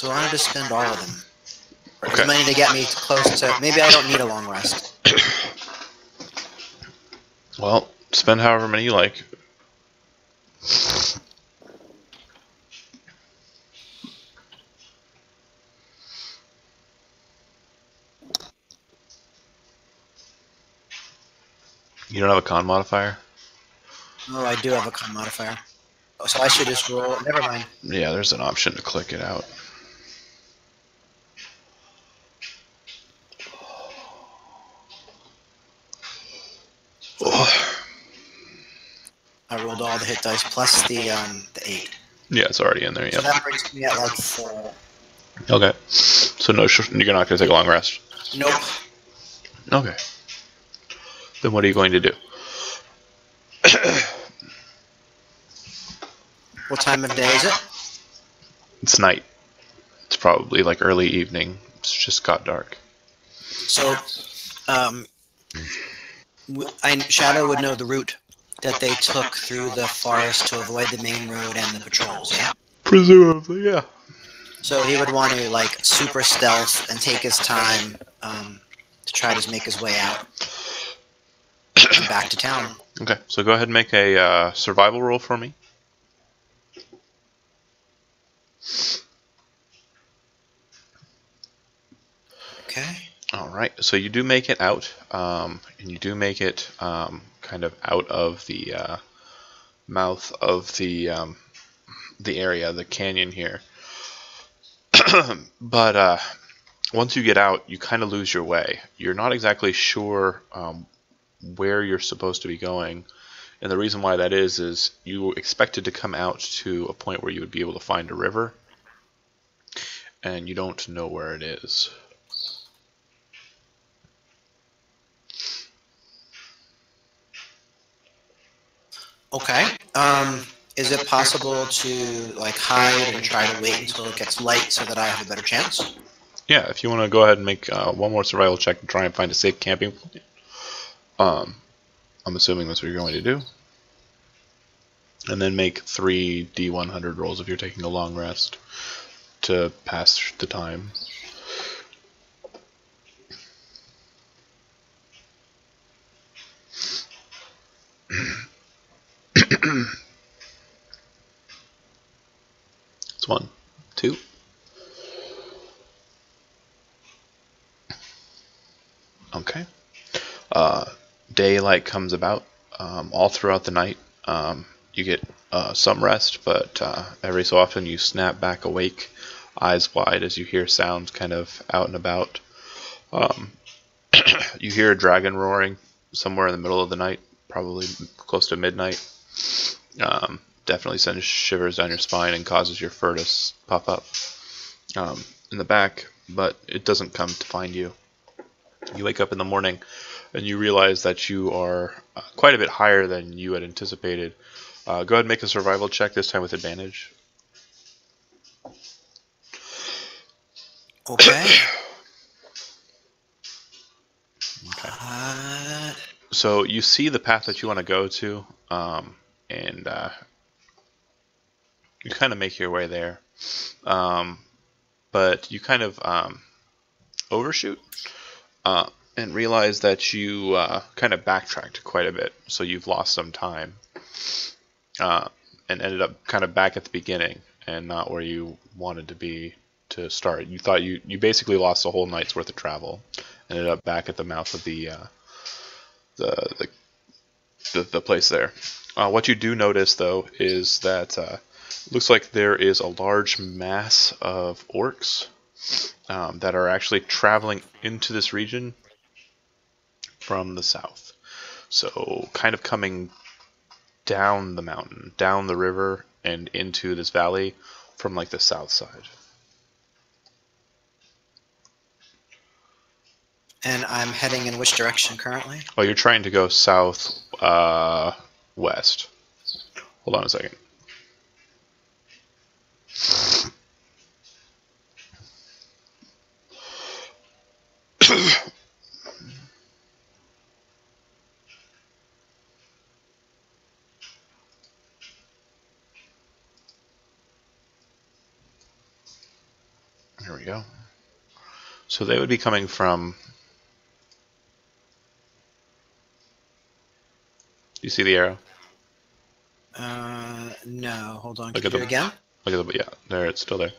So I wanted to spend all of them. For Okay. as many to get me close to... Maybe I don't need a long rest. Well, spend however many you like. You don't have a con modifier? Oh, I do have a con modifier. Oh, so I should just roll... Never mind. Yeah, there's an option to click it out. Oh. I rolled all the hit dice plus the 8. Yeah, it's already in there, So yep. that brings me at like 4. Okay. So no, you're not going to take a long rest? Nope. Okay. Then what are you going to do? What time of day is it? It's night. It's probably like early evening. It's just got dark. So, Shadow would know the route that they took through the forest to avoid the main road and the patrols, yeah? Presumably, yeah. So he would want to, like, super stealth and take his time to try to make his way out and back to town. Okay, so go ahead and make a survival roll for me. Okay. Alright, so you do make it out, and you do make it kind of out of the mouth of the area, the canyon here. But once you get out, you kind of lose your way. You're not exactly sure where you're supposed to be going, and the reason why that is you expected to come out to a point where you would be able to find a river, and you don't know where it is. Okay. Is it possible to, like, hide and try to wait until it gets light so that I have a better chance? Yeah, if you want to go ahead and make one more survival check and try and find a safe camping point. I'm assuming that's what you're going to do. And then make 3 D100 rolls if you're taking a long rest to pass the time. It's 1, 2. Okay. Daylight comes about all throughout the night. You get some rest, but every so often you snap back awake, eyes wide as you hear sounds kind of out and about. You hear a dragon roaring somewhere in the middle of the night, probably close to midnight. Definitely sends shivers down your spine and causes your fur to puff up in the back, but it doesn't come to find you. You wake up in the morning and you realize that you are quite a bit higher than you had anticipated. Go ahead and make a survival check, this time with advantage. Okay. Okay. So you see the path that you want to go to, and you kind of make your way there. But you kind of overshoot and realize that you kind of backtracked quite a bit. So you've lost some time and ended up kind of back at the beginning and not where you wanted to be to start. You thought you basically lost a whole night's worth of travel. Ended up back at the mouth of the place there. What you do notice, though, is that looks like there is a large mass of orcs that are actually traveling into this region from the south. So kind of coming down the mountain, down the river, and into this valley from like the south side. And I'm heading in which direction currently? Oh, you're trying to go south west. Hold on a second. Here we go. So they would be coming from... Do you see the arrow? No. Hold on. Look Can at you do the... it again? Look at the... Yeah, there, it's still there.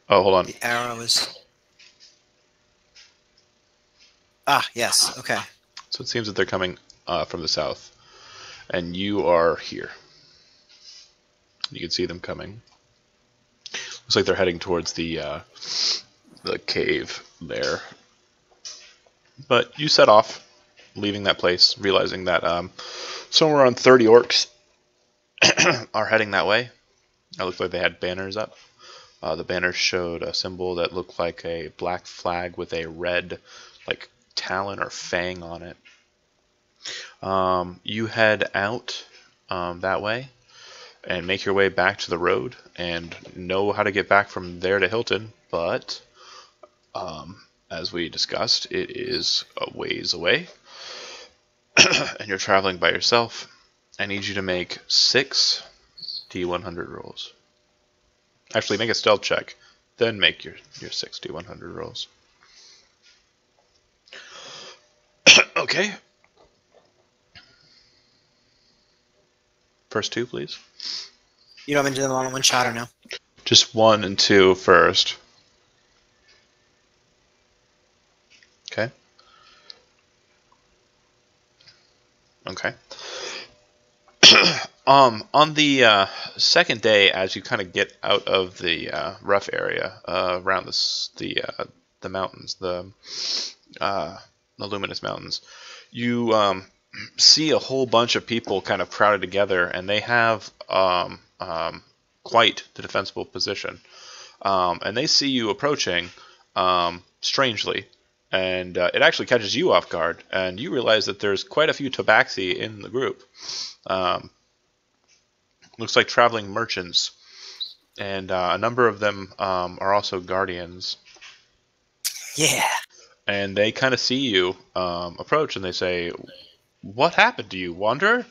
Oh, hold on. The arrow is... Ah, yes. Okay. So it seems that they're coming from the south. And you are here. You can see them coming. Looks like they're heading towards the cave there. But you set off, leaving that place, realizing that somewhere around 30 orcs are heading that way. It looked like they had banners up. The banners showed a symbol that looked like a black flag with a red, like, talon or fang on it. You head out that way and make your way back to the road and know how to get back from there to Hilton, but as we discussed, it is a ways away and you're traveling by yourself. I need you to make 6 D100 rolls. Actually, make a stealth check, then make your 6 D100 rolls. Okay. First 2, please. You don't want me to do them all in one shot or no? Just 1 and 2 first. Okay. Okay. On the second day, as you kind of get out of the rough area around the mountains, the luminous mountains, you see a whole bunch of people kind of crowded together, and they have quite the defensible position. And they see you approaching strangely, and it actually catches you off guard, and you realize that there's quite a few tabaxi in the group. Looks like traveling merchants, and a number of them are also guardians. Yeah. And they kind of see you approach, and they say, "What happened to you, wanderer?"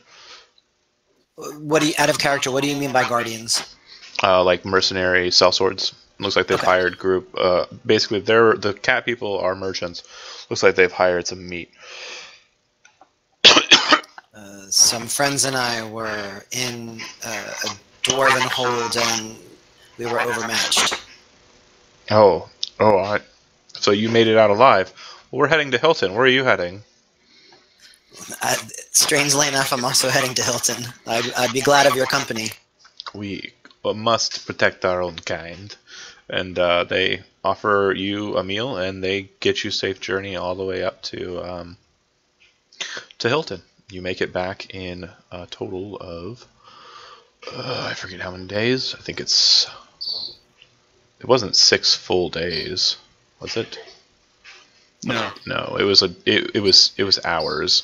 What do you, out of character, what do you mean by guardians? Like mercenary sellswords. Looks like they've hired group. Basically, the cat people are merchants. Looks like they've hired some meat. Some friends and I were in a dwarven hold, and we were overmatched. Oh, so you made it out alive. Well, we're heading to Hilton. Where are you heading? Strangely enough, I'm also heading to Hilton. I'd be glad of your company. We must protect our own kind. And they offer you a meal, and they get you safe journey all the way up to Hilton. You make it back in a total of I forget how many days. I think it wasn't 6 full days, was it? No. No, it was hours.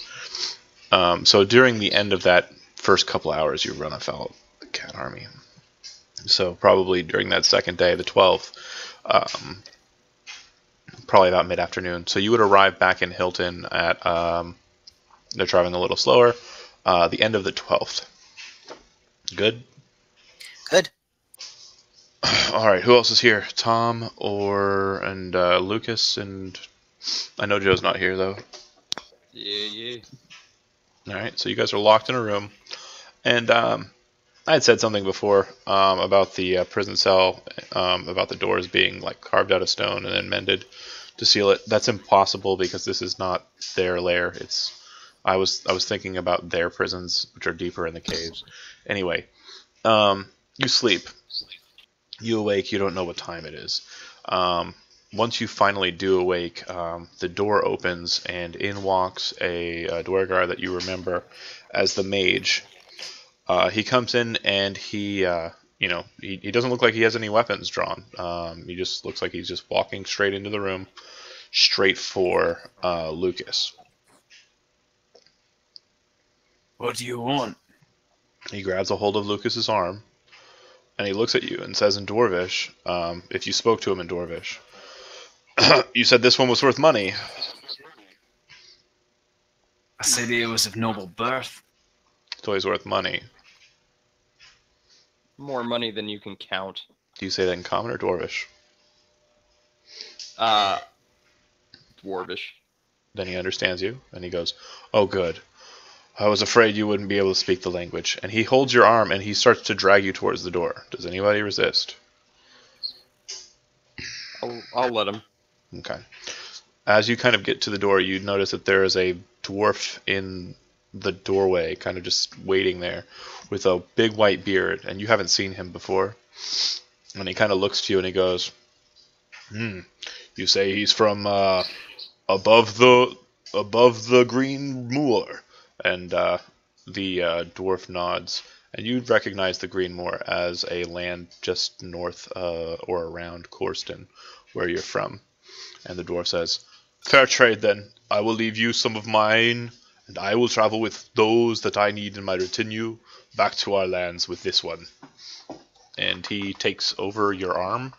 So during the end of that first couple hours, you run afoul of the cat army. So probably during that second day, the 12th, probably about mid-afternoon. So you would arrive back in Hilton at, they're traveling a little slower, the end of the 12th. Good? Good. All right, who else is here? Tom and Lucas, and I know Joe's not here, though. Yeah. All right, so you guys are locked in a room, and I had said something before about the prison cell, about the doors being like carved out of stone and then mended to seal it. That's impossible because this is not their lair. I was thinking about their prisons, which are deeper in the caves. Anyway, you sleep. You awake. You don't know what time it is. Once you finally do awake, the door opens, and in walks a Dwargar that you remember as the mage. He comes in, and he doesn't look like he has any weapons drawn. He just looks like he's just walking straight into the room, straight for Lucas. What do you want? He grabs a hold of Lucas's arm, and he looks at you and says in Dwarvish, if you spoke to him in Dwarvish, you said this one was worth money. I said he was of noble birth. It's always worth money. More money than you can count. Do you say that in Common or Dwarvish? Dwarvish. Then he understands you, and he goes, "Oh, good. I was afraid you wouldn't be able to speak the language." And he holds your arm, and he starts to drag you towards the door. Does anybody resist? I'll let him. Okay. As you kind of get to the door, you notice that there is a dwarf in the doorway, kind of just waiting there, with a big white beard, and you haven't seen him before. And he kind of looks to you, and he goes, you say he's from above the green moor?" And the dwarf nods, and you'd recognize the green moor as a land just north or around Corston, where you're from. And the dwarf says, "Fair trade, then. I will leave you some of mine, and I will travel with those that I need in my retinue back to our lands with this one." And he takes over your arm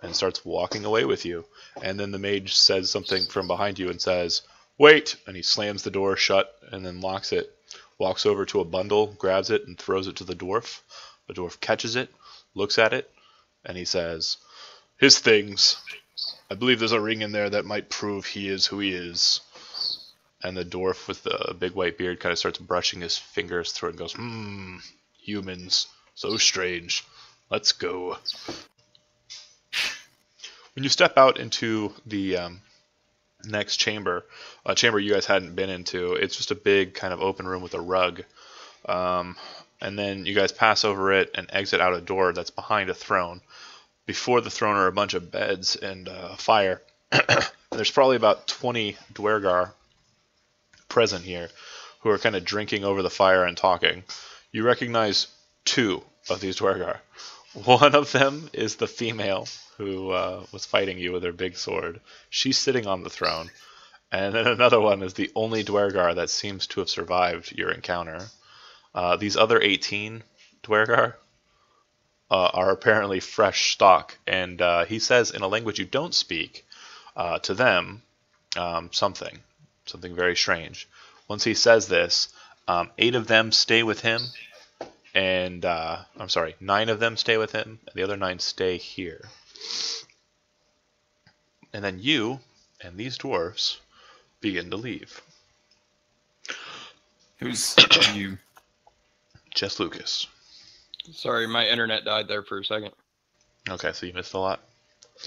and starts walking away with you. And then the mage says something from behind you and says, "Wait!" And he slams the door shut and then locks it, walks over to a bundle, grabs it, and throws it to the dwarf. The dwarf catches it, looks at it, and he says, "His things. I believe there's a ring in there that might prove he is who he is." And the dwarf with the big white beard kind of starts brushing his fingers through it and goes, "Humans. So strange. Let's go." When you step out into the next chamber, a chamber you guys hadn't been into, it's just a big kind of open room with a rug. And then you guys pass over it and exit out a door that's behind a throne. Before the throne are a bunch of beds and a fire. There's probably about 20 Dwergar present here who are kind of drinking over the fire and talking. You recognize 2 of these Dwergar. One of them is the female who was fighting you with her big sword. She's sitting on the throne. And then another one is the only Dwergar that seems to have survived your encounter. These other 18 Dwergar are apparently fresh stock. And he says in a language you don't speak to them something very strange. Once he says this, 8 of them stay with him. And, 9 of them stay with him, and the other 9 stay here. And then you and these dwarves begin to leave. Who's you? Just Lucas. Sorry, my internet died there for a second. Okay, so you missed a lot?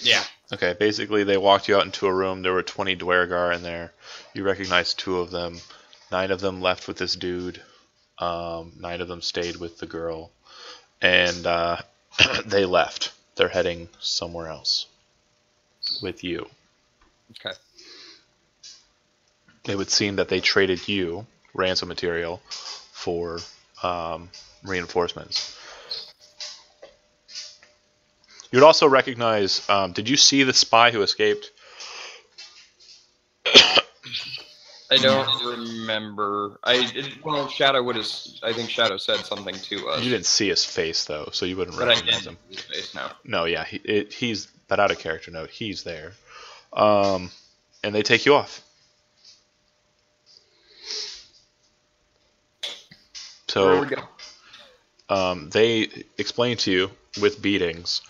Yeah. Okay, basically they walked you out into a room. There were 20 Dwergar in there. You recognize 2 of them. 9 of them left with this dude. 9 of them stayed with the girl. And they left. They're heading somewhere else with you. Okay. It would seem that they traded you, ransom material, for reinforcements. You would also recognize, did you see the spy who escaped? I don't remember. Well, Shadow would have. I think Shadow said something to us. You didn't see his face though, so you wouldn't But I recognize did him. see his face now. No, yeah, he's. But out of character note, he's there, and they take you off. Where we So go? they explain to you with beatings,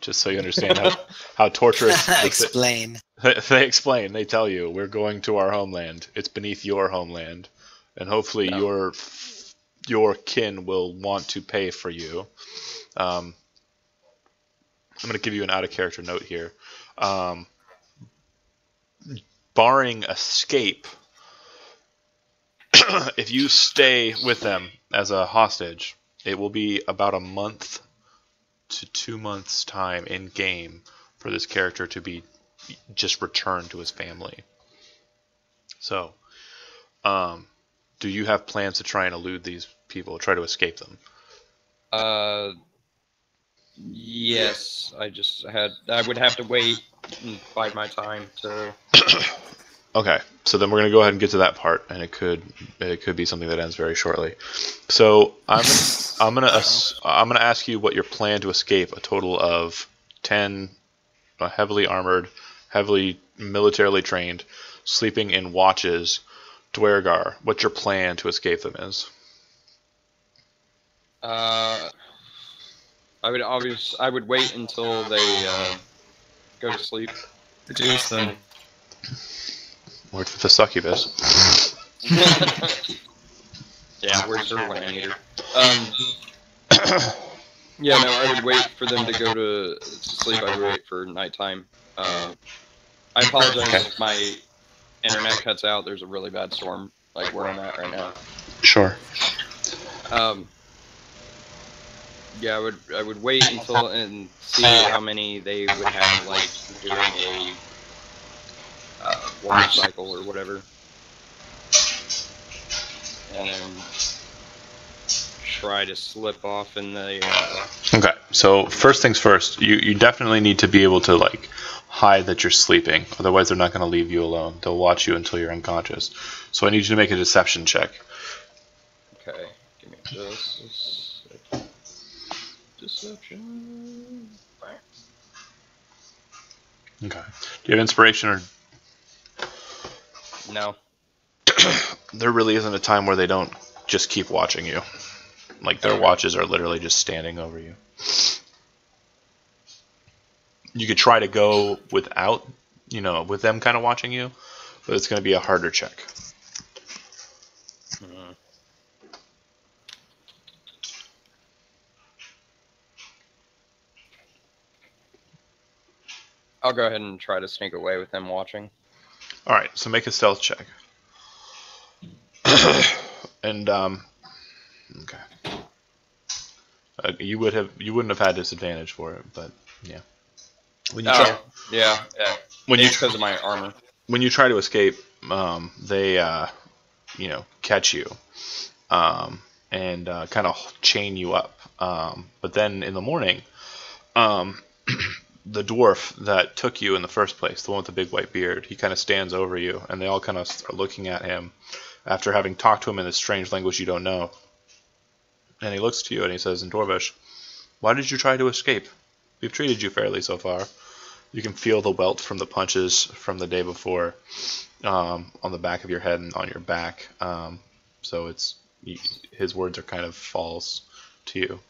just so you understand how torturous. Explain. They explain. They tell you, "We're going to our homeland. It's beneath your homeland, and hopefully your kin will want to pay for you." I'm going to give you an out of character note here. Barring escape, if you stay with them as a hostage, it will be about a month to 2 months time in game for this character to be just returned to his family. So, do you have plans to try and elude these people, try to escape them? Yes. I would have to wait and bide my time to. Okay, so then we're gonna go ahead and get to that part, and it could be something that ends very shortly. So I'm gonna ask you what your plan to escape a total of 10 heavily armored, heavily militarily trained, sleeping in watches, Dwergar. What your plan to escape them is? I would wait until they go to sleep. Deduce them. Worked with the succubus. Yeah, where's her when I need her? Yeah, no, I would wait for them to go to sleep. I would wait for nighttime. I apologize if my internet cuts out. There's a really bad storm, like where I'm at right now. Sure. Yeah, I would wait until and see how many they would have, like during a water cycle or whatever, and then try to slip off in the. Okay, so first things first, you definitely need to be able to like hide that you're sleeping. Otherwise, they're not going to leave you alone. They'll watch you until you're unconscious. So I need you to make a deception check. Okay, give me this. Deception. Okay. Do you have inspiration or? No. There really isn't a time where they don't just keep watching you. Like their watches are literally just standing over you. You could try to go without, with them kind of watching you, but it's going to be a harder check. Mm-hmm. I'll go ahead and try to sneak away with them watching. All right, so make a stealth check. And okay. You wouldn't have had disadvantage for it, but yeah. When you yeah. When it's because of my armor. When you try to escape, they catch you, and kind of chain you up. But then in the morning, the dwarf that took you in the first place, the one with the big white beard, he kind of stands over you, and they all kind of are looking at him after having talked to him in this strange language you don't know. And he looks to you and he says in Dwarvish, "Why did you try to escape? We've treated you fairly so far." You can feel the welt from the punches from the day before on the back of your head and on your back. So his words are kind of false to you.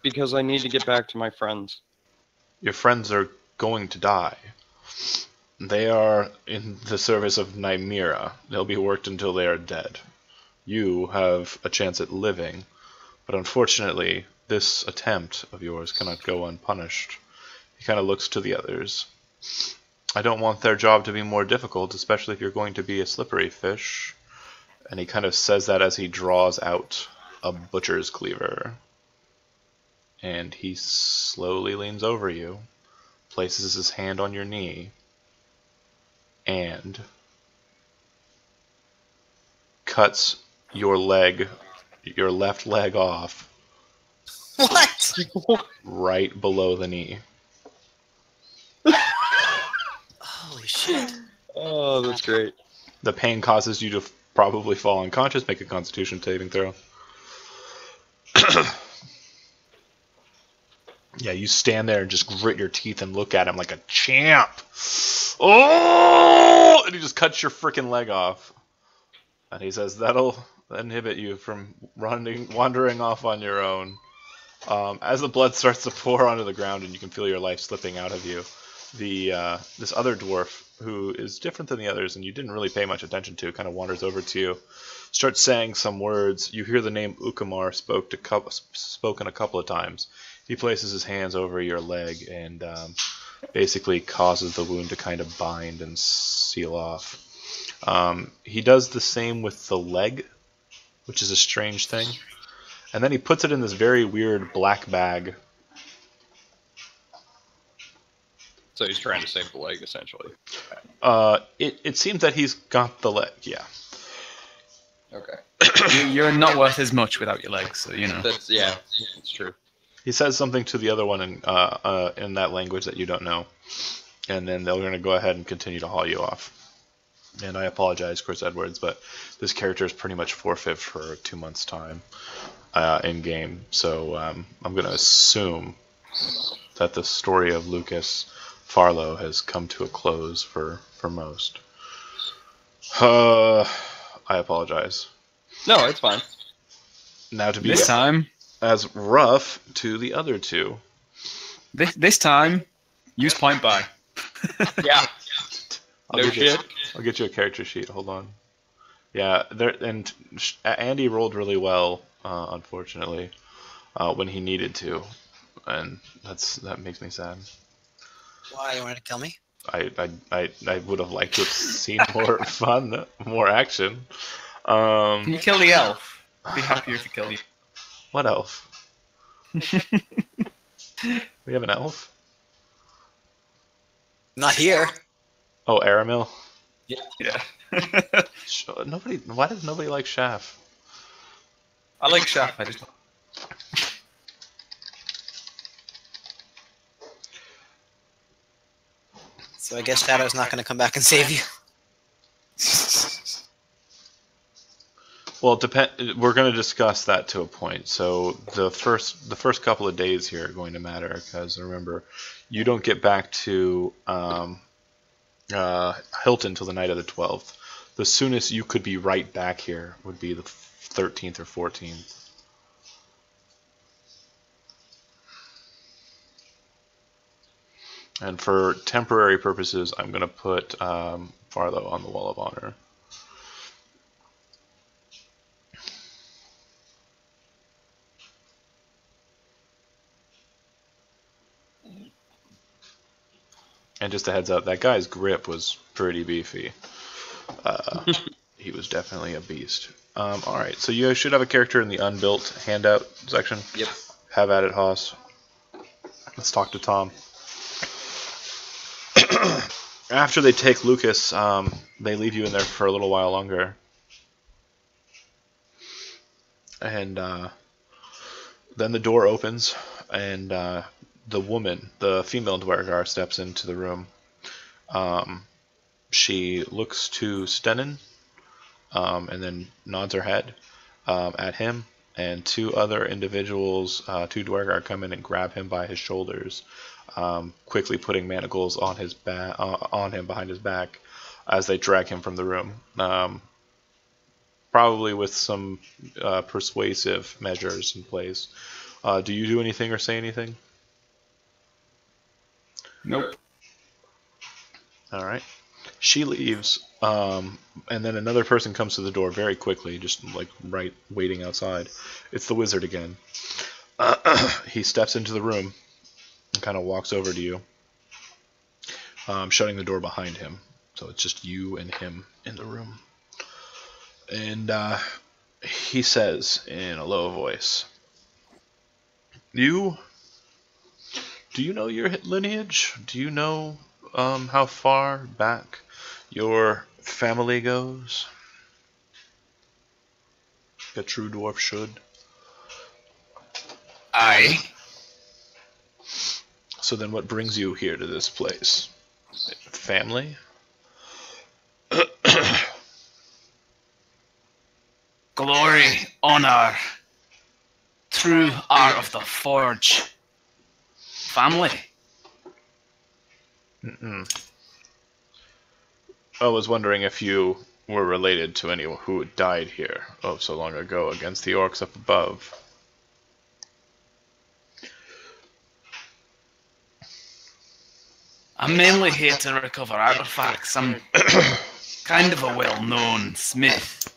Because I need to get back to my friends. Your friends are going to die. They are in the service of Nymera. They'll be worked until they are dead. You have a chance at living, but unfortunately, this attempt of yours cannot go unpunished. He kind of looks to the others. I don't want their job to be more difficult, especially if you're going to be a slippery fish. And he kind of says that as he draws out a butcher's cleaver. And he slowly leans over you, places his hand on your knee, and cuts your left leg off. What? Right below the knee. Holy shit. Oh, that's great. The pain causes you to probably fall unconscious. Make a Constitution saving throw. Yeah, you stand there and just grit your teeth and look at him like a champ. Oh! And he just cuts your freaking leg off. And he says, that'll inhibit you from wandering off on your own. As the blood starts to pour onto the ground and you can feel your life slipping out of you, this other dwarf, who is different than the others and you didn't really pay much attention to, kind of wanders over to you, starts saying some words. You hear the name Ukamar spoken a couple of times. He places his hands over your leg and basically causes the wound to kind of bind and seal off. He does the same with the leg, which is a strange thing. And then he puts it in this very weird black bag. So he's trying to save the leg, essentially. It seems that he's got the leg, yeah. Okay. You're not worth as much without your legs, so That's true. He says something to the other one in that language that you don't know. And then they're going to go ahead and continue to haul you off. And I apologize, Chris Edwards, but this character is pretty much forfeit for 2 months' time in game. So I'm going to assume that the story of Lucas Farlow has come to a close for most. I apologize. No, it's fine. Now to be this time. as rough to the other two. This time, use point buy. Yeah. I'll No get you- shit. I'll get you a character sheet. Hold on. Yeah, Andy rolled really well, unfortunately, when he needed to, and that makes me sad. Why, you wanted to kill me? I would have liked to have seen more fun, more action. Can you kill the elf? I'd be happier if you kill you. What elf? We have an elf? Not here. Oh, Aramil? Yeah. Nobody. Why does nobody like Shaft? I like Shaft. I just. So I guess Shadow's not going to come back and save you. Well, we're going to discuss that to a point. So the first couple of days here are going to matter because remember, you don't get back to Hilton till the night of the 12th. The soonest you could be right back here would be the 13th or 14th. And for temporary purposes, I'm going to put Farlow on the Wall of Honor. And just a heads up, that guy's grip was pretty beefy. He was definitely a beast. Alright, so you should have a character in the unbuilt handout section. Yep. Have at it, Haas. Let's talk to Tom. After they take Lucas, they leave you in there for a little while longer. And then the door opens, and the woman, the female Dwergar, steps into the room. She looks to Stenin, and then nods her head at him, and two other individuals, two Dwergar, come in and grab him by his shoulders, quickly putting manacles on his on him behind his back as they drag him from the room. Probably with some persuasive measures in place. Do you do anything or say anything? Nope. All right. She leaves, and then another person comes to the door very quickly, just like right waiting outside. It's the wizard again. He steps into the room and kind of walks over to you, shutting the door behind him. So it's just you and him in the room. And he says in a low voice, do you know your lineage? Do you know how far back your family goes? A true dwarf should. Aye. So then what brings you here to this place? Family? Glory, honor, true art of the forge. Family. I was wondering if you were related to anyone who died here so long ago against the orcs up above. I'm mainly here to recover artifacts. I'm kind of a well-known smith.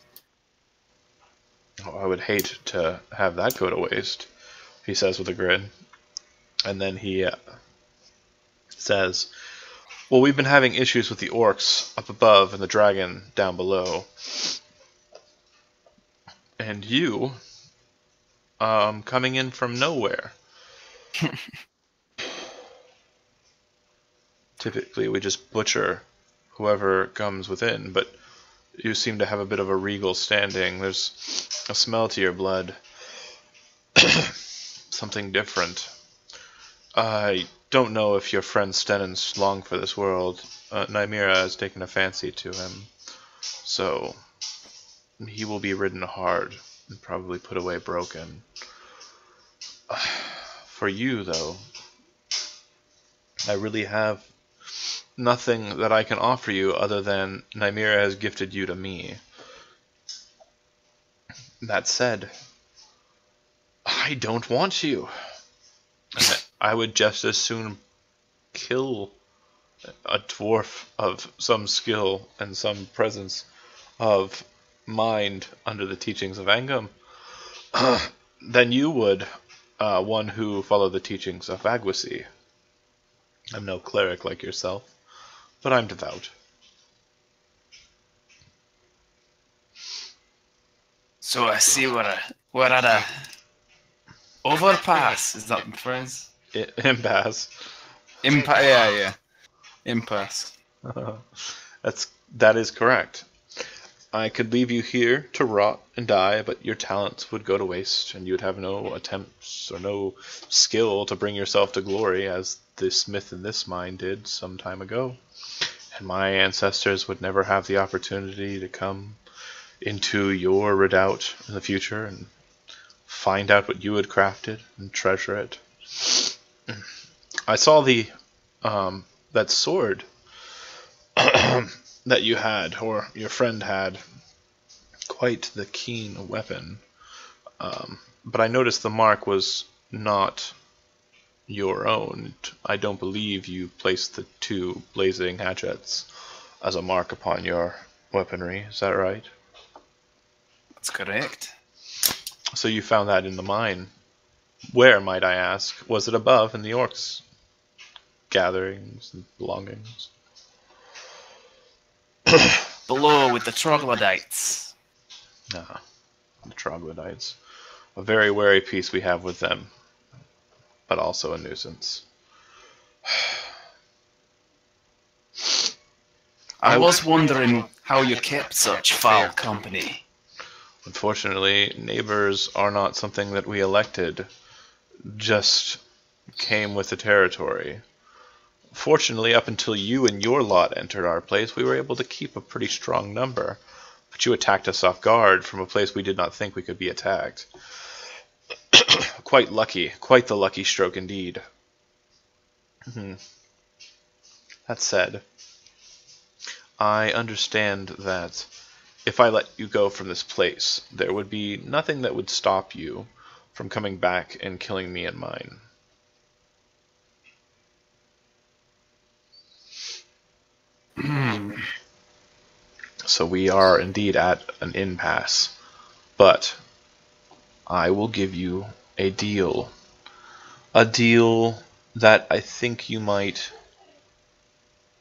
Oh, I would hate to have that go to waste, he says with a grin. And then he says, well, we've been having issues with the orcs up above and the dragon down below. And you, coming in from nowhere. Typically, we just butcher whoever comes within, but you seem to have a bit of a regal standing. There's a smell to your blood. Something different. I don't know if your friend Stenin's long for this world. Nymira has taken a fancy to him, so he will be ridden hard and probably put away broken. For you, though, I really have nothing that I can offer you other than Nymira has gifted you to me. That said, I don't want you. I would just as soon kill a dwarf of some skill and some presence of mind under the teachings of Angum than you would one who followed the teachings of Aguacy. I'm no cleric like yourself, but I'm devout. So I see we're at a overpass. Is that the phrase? Impasse. Yeah. Impasse. That is correct. I could leave you here to rot and die, but your talents would go to waste, and you'd have no attempts or no skill to bring yourself to glory, as the smith in this mine did some time ago. And my ancestors would never have the opportunity to come into your redoubt in the future and find out what you had crafted and treasure it. I saw that sword that you had, or your friend had, quite the keen weapon. But I noticed the mark was not your own. I don't believe you placed the 2 blazing hatchets as a mark upon your weaponry. Is that right? That's correct. So you found that in the mine. Where, might I ask? Was it above in the orcs' gatherings and belongings? Below with the troglodytes. Ah, the troglodytes. A very wary peace we have with them, but also a nuisance. I was wondering how you kept such foul company. Unfortunately, neighbors are not something that we elected, just came with the territory. Fortunately, up until you and your lot entered our place, we were able to keep a pretty strong number. But you attacked us off guard from a place we did not think we could be attacked. Quite the lucky stroke indeed. That said, I understand that if I let you go from this place, there would be nothing that would stop you from coming back and killing me and mine. So we are indeed at an impasse, but I will give you a deal that I think you might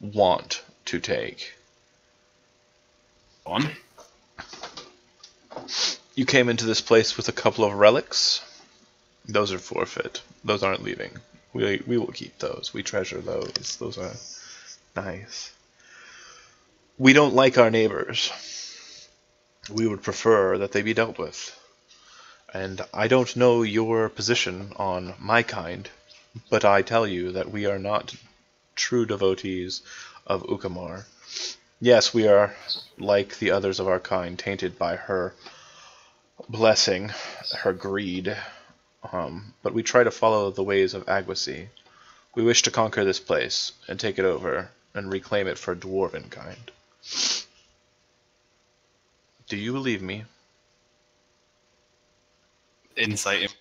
want to take. On? You came into this place with a couple of relics. Those are forfeit. Those aren't leaving. We will keep those. We treasure those. Those are nice. We don't like our neighbors. We would prefer that they be dealt with. And I don't know your position on my kind, but I tell you that we are not true devotees of Ukamar. Yes, we are, like the others of our kind, tainted by her blessing, her greed, but we try to follow the ways of Aguacy. We wish to conquer this place, and take it over, and reclaim it for dwarven kind. Do you believe me? Insight.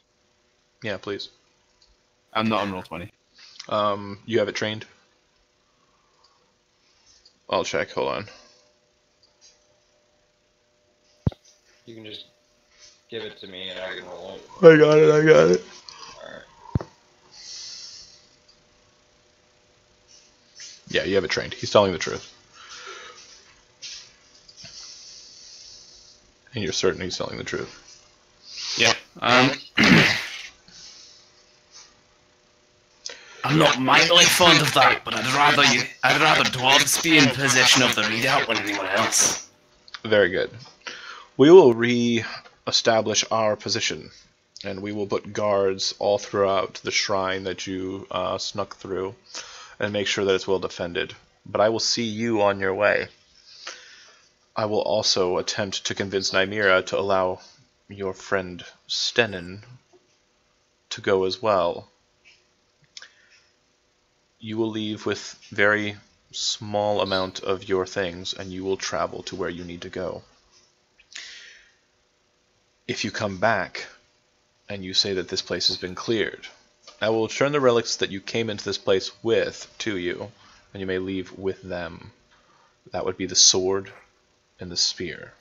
Yeah, please. I'm not on Roll20. You have it trained? I'll check, hold on. You can just give it to me and I can roll it. I got it. Alright. Yeah, you have it trained. He's telling the truth. And you're certain he's telling the truth. Yeah. I'm not mightily fond of that, but I'd rather dwarves be in possession of the readout than anyone else. Very good. We will re-establish our position, and we will put guards all throughout the shrine that you snuck through, and make sure that it's well defended. But I will see you on your way. I will also attempt to convince Nymira to allow your friend Stenin to go as well. You will leave with very small amount of your things, and you will travel to where you need to go. If you come back and you say that this place has been cleared. I will return the relics that you came into this place with to you, and you may leave with them. That would be the sword and the spear.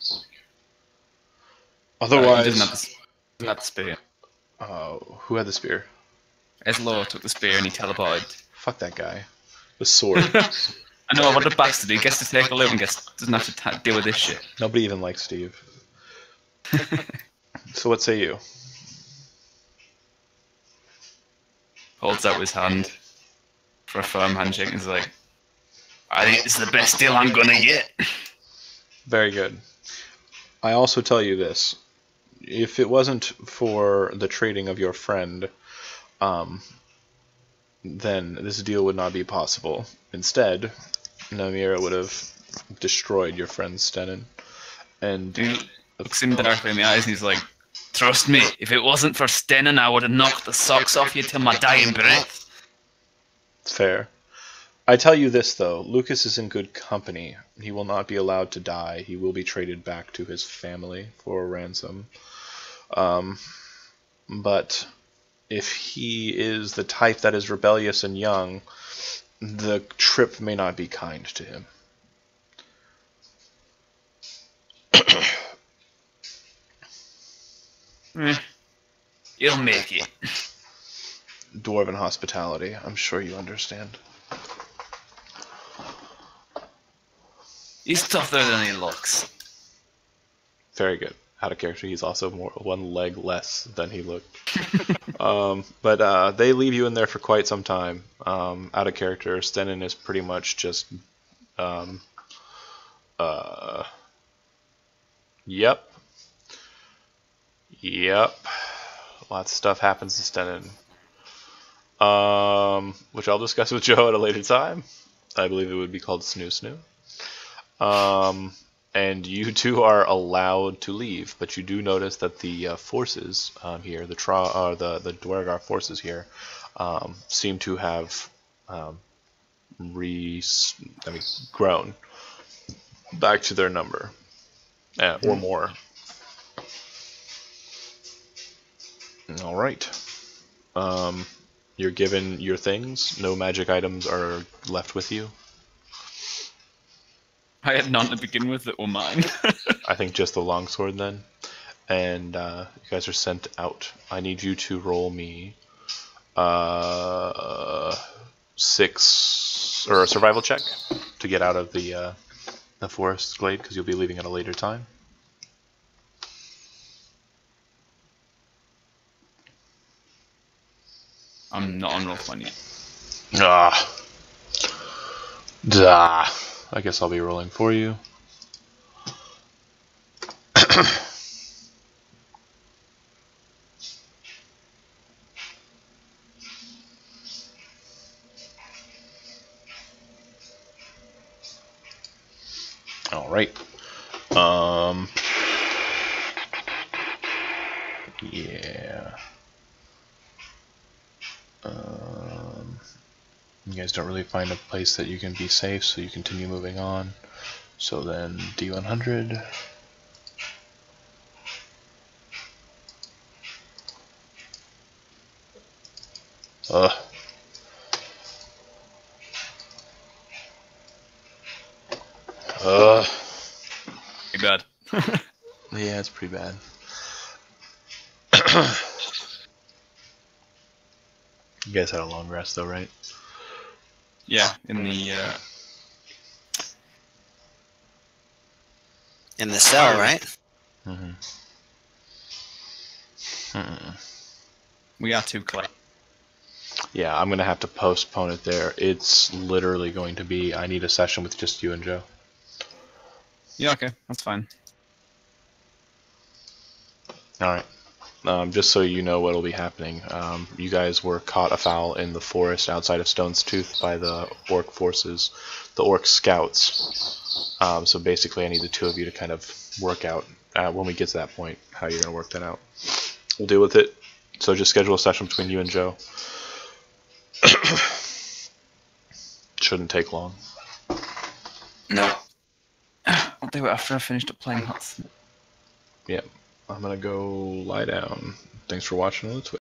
Otherwise, he doesn't have the spear. who had the spear? Eslo took the spear and he teleported. Fuck that guy. The sword. I know, what a bastard. He gets to take a loot and doesn't have to deal with this shit. Nobody even likes Steve. So what say you? Holds out his hand for a firm handshake and is like, I think this is the best deal I'm gonna get. Very good. I also tell you this. If it wasn't for the trading of your friend, then this deal would not be possible. Instead, Namira would have destroyed your friend Stenin. And he looks him directly in the eyes and he's like, trust me, if it wasn't for Stenin, I would have knocked the socks off you till my dying breath. Fair. I tell you this, though. Lucas is in good company. He will not be allowed to die. He will be traded back to his family for a ransom. But if he is the type that is rebellious and young, the trip may not be kind to him. You'll make it. Dwarven hospitality, I'm sure you understand. He's tougher than he looks. Very good. Out of character, he's also one leg less than he looked. But they leave you in there for quite some time. Out of character, Stenin is pretty much just... Yep. Lots of stuff happens to Stenin. Which I'll discuss with Joe at a later time. I believe it would be called Snoo Snoo. And you two are allowed to leave, but you do notice that the forces here, the Dwargar forces here, seem to have grown back to their number, or more. All right. You're given your things. No magic items are left with you. I had none to begin with that were mine. I think just the longsword then. And you guys are sent out. I need you to roll me 6 or a survival check to get out of the forest glade, because you'll be leaving at a later time. I'm not on roll 20. I guess I'll be rolling for you. All right. Yeah. You guys don't really find a place that you can be safe, so you continue moving on. So then D100. Pretty bad. Yeah, it's pretty bad. You guys had a long rest though, right? Yeah, in the In the cell, right? Mm-hmm. we are too close. Yeah, I'm gonna have to postpone it there. It's literally going to be, I need a session with just you and Joe. Yeah, okay, that's fine. Alright. Just so you know what'll be happening, you guys were caught afoul in the forest outside of Stone's Tooth by the orc forces, the orc scouts. So basically I need the two of you to kind of work out, when we get to that point, how you're going to work that out. We'll deal with it. So just schedule a session between you and Joe. Shouldn't take long. No. I'll do it after I finished up playing Huts. Yeah. I'm gonna go lie down. Thanks for watching on the Twitch.